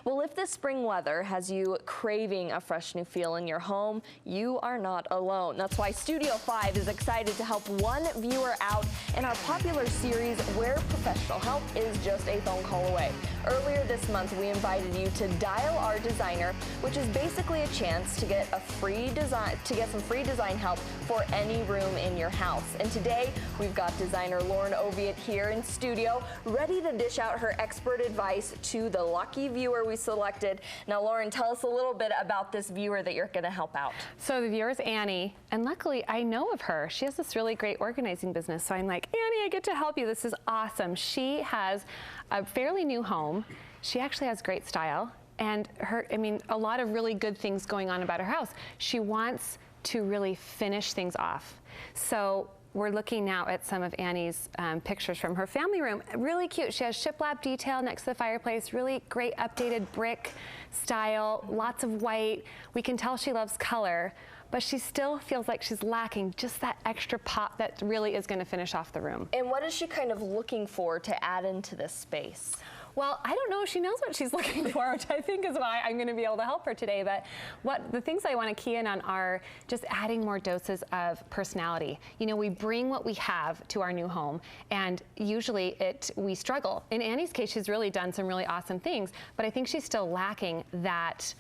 Well, if this spring weather has you craving a fresh new feel in your home, you are not alone. That's why Studio 5 is excited to help one viewer out in our popular series where professional help is just a phone call away. Earlier this month, we invited you to Dial Our Designer, which is basically a chance to get some free design help for any room in your house. And today, we've got designer Lauren Oviatt here in studio, ready to dish out her expert advice to the lucky viewer we selected. Now, Lauren, tell us a little bit about this viewer that you're going to help out. So the viewer is Annie, and luckily I know of her. She has this really great organizing business, so I'm like, Annie, I get to help you. This is awesome. She has a fairly new home. She actually has great style, and a lot of really good things going on about her house. She wants to really finish things off. So we're looking now at some of Annie's pictures from her family room. Really cute. She has shiplap detail next to the fireplace, really great updated brick style, lots of white. We can tell she loves color, but she still feels like she's lacking just that extra pop that really is going to finish off the room. And what is she kind of looking for to add into this space? Well, I don't know if she knows what she's looking for, which I think is why I'm going to be able to help her today. But the things I want to key in on are just adding more doses of personality. You know, we bring what we have to our new home, and usually we struggle. In Annie's case, she's really done some really awesome things, but I think she's still lacking that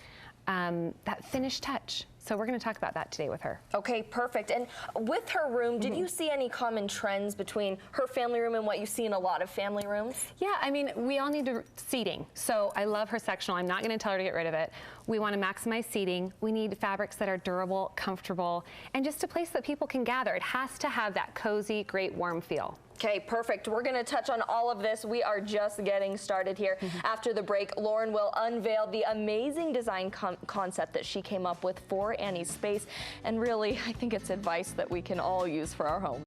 finished touch. So we're going to talk about that today with her. Okay, perfect. And with her room, did you see any common trends between her family room and what you see in a lot of family rooms? Yeah, I mean, we all need seating. So I love her sectional. I'm not going to tell her to get rid of it. We want to maximize seating. We need fabrics that are durable, comfortable, and just a place that people can gather. It has to have that cozy, great, warm feel. Okay, perfect. We're going to touch on all of this. We are just getting started here. After the break, Lauren will unveil the amazing design concept that she came up with for Annie's space. And really, I think it's advice that we can all use for our home.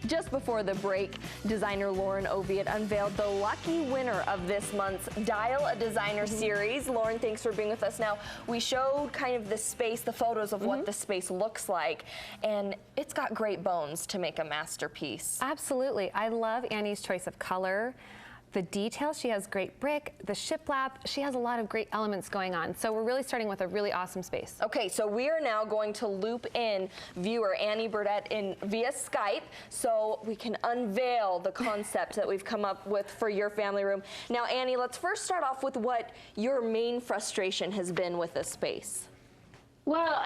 Just before the break, designer Lauren Oviatt unveiled the lucky winner of this month's Dial a Designer series. Lauren, thanks for being with us. Now, we showed kind of the space, the photos of what the space looks like, and it's got great bones to make a masterpiece. Absolutely. I love Annie's choice of color. The details, she has great brick, the shiplap, she has a lot of great elements going on. So we're really starting with a really awesome space. Okay, so we are now going to loop in viewer Annie Burdett via Skype so we can unveil the concept that we've come up with for your family room. Now, Annie, let's first start off with what your main frustration has been with this space. Well,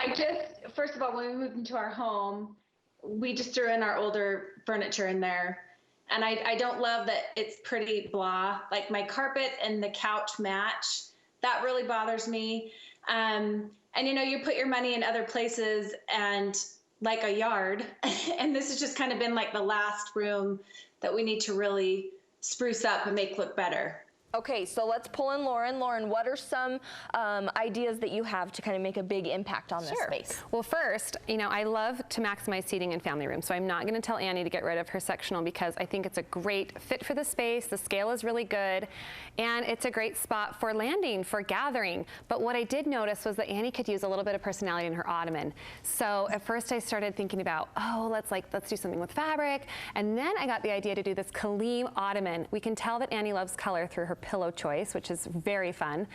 first of all, when we moved into our home, we just threw in our older furniture in there. And I don't love that it's pretty blah, like my carpet and the couch match. That really bothers me. And you know, you put your money in other places and like a yard, and this has just kind of been like the last room that we need to really spruce up and make look better. Okay, so let's pull in Lauren. Lauren, what are some ideas that you have to kind of make a big impact on this space? Well, first, you know, I love to maximize seating in family rooms, so I'm not going to tell Annie to get rid of her sectional because I think it's a great fit for the space. The scale is really good, and it's a great spot for landing, for gathering. But what I did notice was that Annie could use a little bit of personality in her ottoman. So at first I started thinking about, oh, let's do something with fabric, and then I got the idea to do this Kaleem ottoman. We can tell that Annie loves color through her pillow choice, which is very fun.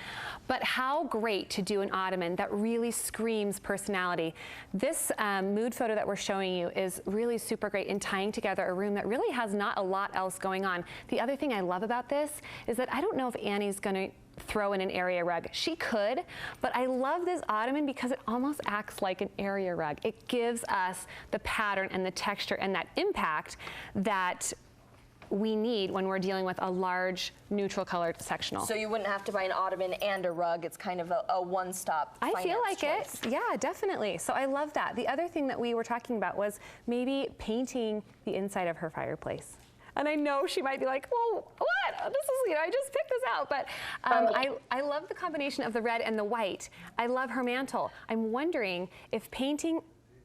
But how great to do an ottoman that really screams personality. This mood photo that we're showing you is really super great in tying together a room that really has not a lot else going on. The other thing I love about this is that I don't know if Annie's going to throw in an area rug. She could, but I love this ottoman because it almost acts like an area rug. It gives us the pattern and the texture and that impact that we need when we're dealing with a large neutral colored sectional. So you wouldn't have to buy an ottoman and a rug. It's kind of a one-stop finance I feel like choice. it. Yeah, definitely. So I love that. The other thing that we were talking about was maybe painting the inside of her fireplace. And I know she might be like, well, what? This is, you know, I just picked this out. But I love the combination of the red and the white. I love her mantle. I'm wondering if painting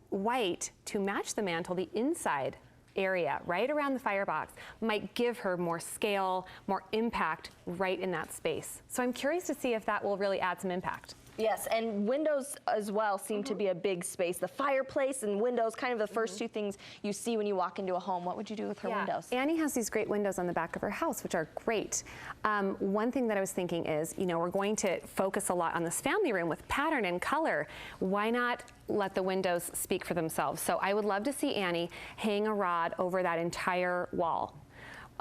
white to match the mantle, the inside area right around the firebox, might give her more scale, more impact right in that space. So I'm curious to see if that will really add some impact. Yes, and windows as well seem to be a big space. The fireplace and windows, kind of the first two things you see when you walk into a home. What would you do with her windows? Annie has these great windows on the back of her house, which are great. One thing that I was thinking is, you know, we're going to focus a lot on this family room with pattern and color. Why not let the windows speak for themselves? So I would love to see Annie hang a rod over that entire wall.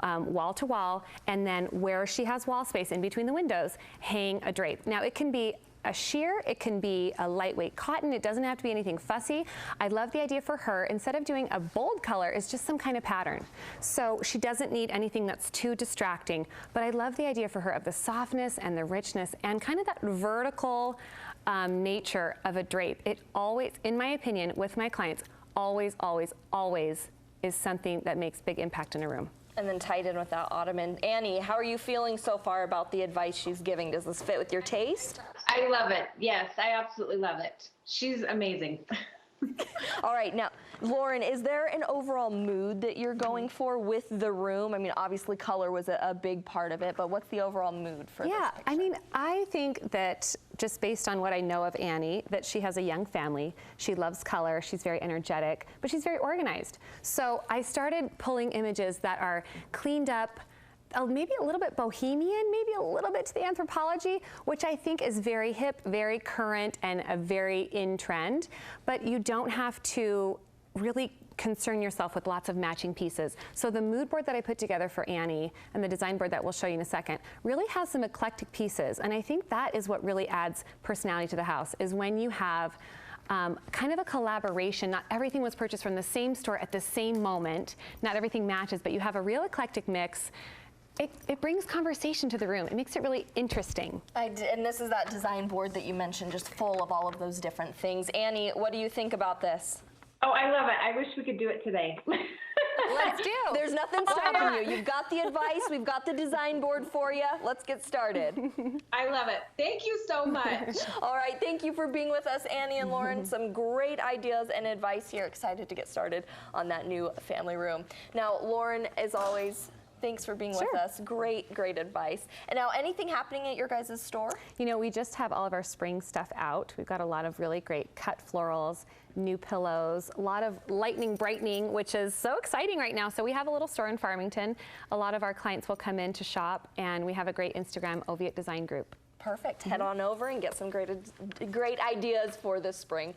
Wall to wall, and then where she has wall space in between the windows, hang a drape. Now it can be a sheer, it can be a lightweight cotton, it doesn't have to be anything fussy. I love the idea for her, instead of doing a bold color, is just some kind of pattern. So she doesn't need anything that's too distracting, but I love the idea for her of the softness and the richness and kind of that vertical nature of a drape. It always, in my opinion, with my clients, always, always, always is something that makes big impact in a room. And then tied in with that ottoman. Annie, how are you feeling so far about the advice she's giving? Does this fit with your taste? I love it. Yes, I absolutely love it. She's amazing. All right, now, Lauren, is there an overall mood that you're going for with the room? I mean, obviously color was a big part of it, but what's the overall mood for this picture? I mean, I think that just based on what I know of Annie, that she has a young family. She loves color, she's very energetic, but she's very organized. So I started pulling images that are cleaned up, maybe a little bit bohemian, maybe a little bit to the anthropology, which I think is very hip, very current, and a very in trend. But you don't have to really concern yourself with lots of matching pieces. So the mood board that I put together for Annie and the design board that we'll show you in a second really has some eclectic pieces. And I think that is what really adds personality to the house, is when you have kind of a collaboration. Not everything was purchased from the same store at the same moment. Not everything matches, but you have a real eclectic mix. It brings conversation to the room. It makes it really interesting. And this is that design board that you mentioned, just full of all of those different things. Annie, what do you think about this? Oh, I love it. I wish we could do it today. Let's do. There's nothing stopping you. You've got the advice. We've got the design board for you. Let's get started. I love it. Thank you so much. All right. Thank you for being with us, Annie and Lauren. Some great ideas and advice here. Excited to get started on that new family room. Now, Lauren, as always, thanks for being with us. Great, great advice. And now, anything happening at your guys' store? You know, we just have all of our spring stuff out. We've got a lot of really great cut florals, new pillows, a lot of lightning brightening, which is so exciting right now. So we have a little store in Farmington. A lot of our clients will come in to shop, and we have a great Instagram, Oviatt Design Group. Perfect. Head on over and get some great ideas for this spring.